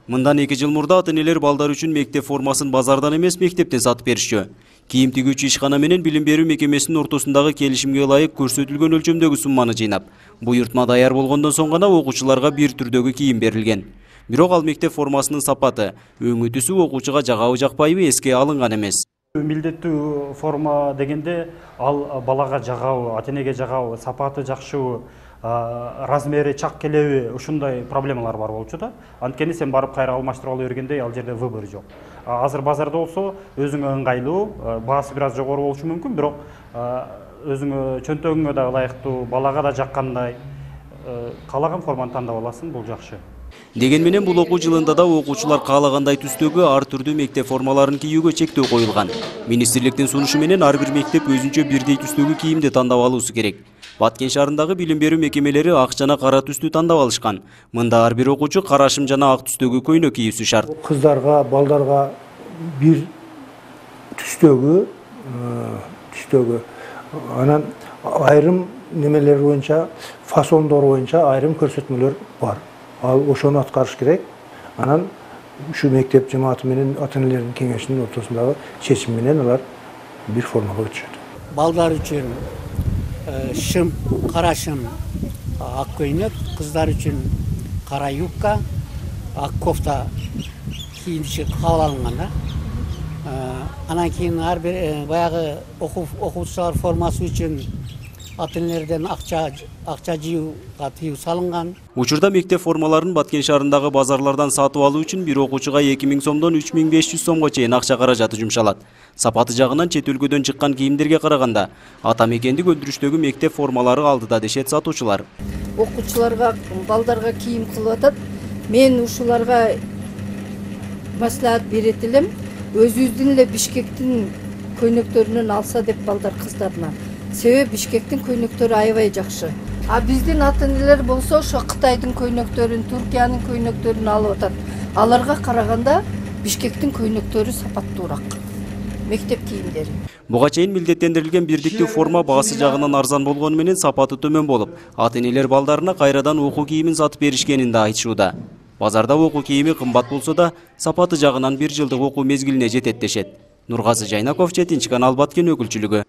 Мындан 2 жыл мурда ата-энелер балдар үчүн мектеп формасын базардан эмес мектептен сатып беришчү. Кийим тигүүчү ишкана менен билим берүү мекемесинин ортосундагы келишимге ылайык көрсөтүлгөн өлчөмдөгү сумманы жыйнап, буйртма даяр болгондон соң гана окуучуларга бир түрдөгү кийим берилген. Бирок ал мектеп формасынын сапаты, өңүтүсү окуучуга жагабы жакпайбы эске алынган эмес. Милдеттүү форма дегенде ал балага жагабы, ата-энеге жагабы, сапаты жакшыбы, размери чак келеби, ушундай проблемалар бар болчу да. Анткени сен барып кайра алмаштырып ала бергенде ал жерде выбор жок. Азыр базарда болсо өзүңө ыңгайлуу, баасы бир аз жогору болушу мүмкүн, бирок өзүңө чөнтөгүңө да ылайыктуу, балага да жаккандай каалаган форманы тандап аласың, бул жакшы. Деген менен бул окуу жылында да окуучулар каалагандай түстөгү ар түрдүү мектеп формаларын кийүүгө чектөө коюлган. Министрликтин сунушу менен ар бир мектеп өзүнчө бирдей түстөгү кийимди тандап алуусу керек. Баткен шаарындагы билим берүү мекемелери ак жана кара түстү тандап алышкан. Мында ар бир окуучу карашым жана ак түстөгү көйнөк кийүүсү шарт. Кыздарга, балдарга бир түстөгү анан айрым немелер боюнча, фасондор боюнча айрым көрсөтмөлөр бар. Ал ошону аткарыш керек. Анан ушу мектеп жамааты менен ата-энелердин кеңешинин ортосундагы чечим менен алар бир формага өтүшөт. Балдар үчүн шым, кара шым, ак көйнөк, кыздар үчүн кара юбка, ак кофта кийиниши кабыл алынган да. Анан кийин ар бир баягы окуучулар формасы үчүн ата-энелерден акча жыюуга тыюу салынган. Учурда мектеп формаларын Баткен шаарындагы базарлардан сатып алуу үчүн бир окуучуга 2000 сомдон 3500 сомго чейин акча каражаты жумшалат. Сапаты жагынан чет өлкөдөн чыккан кийимдерге караганда ата мекендик өндүрүштөгү мектеп формалары алдыда дешет сатуучулар. Окуучуларга, балдарга кийим кылып атат. Мен ушуларга маслихат берет элем. Өзүбүздүн эле Бишкектин көйнөктөрүнөн алса деп балдар кыздарына. Себеби Бишкектин көйнөктөрү аябай жакшы. А биздин ата-энелер болсо ошо Кытайдын көйнөктөрүн, Туркиянын көйнөктөрүн алып атат. Аларга караганда Бишкектин көйнөктөрү сапаттуураак. Мектеп кийимдери. Буга чейин милдеттендирилген бирдиктүү форма баасы жагынан арзан болгону менен сапаты төмөн болуп, ата-энелер балдарына кайрадан окуу кийимин сатып беришкенин да айтышууда. Базарда окуу кийими кымбат болсо да, сапаты жагынан 1 жылдык окуу мезгилине жетет дешет. Нургазы Жайнаков, 7 канал, Баткен өкүлчүлүгү.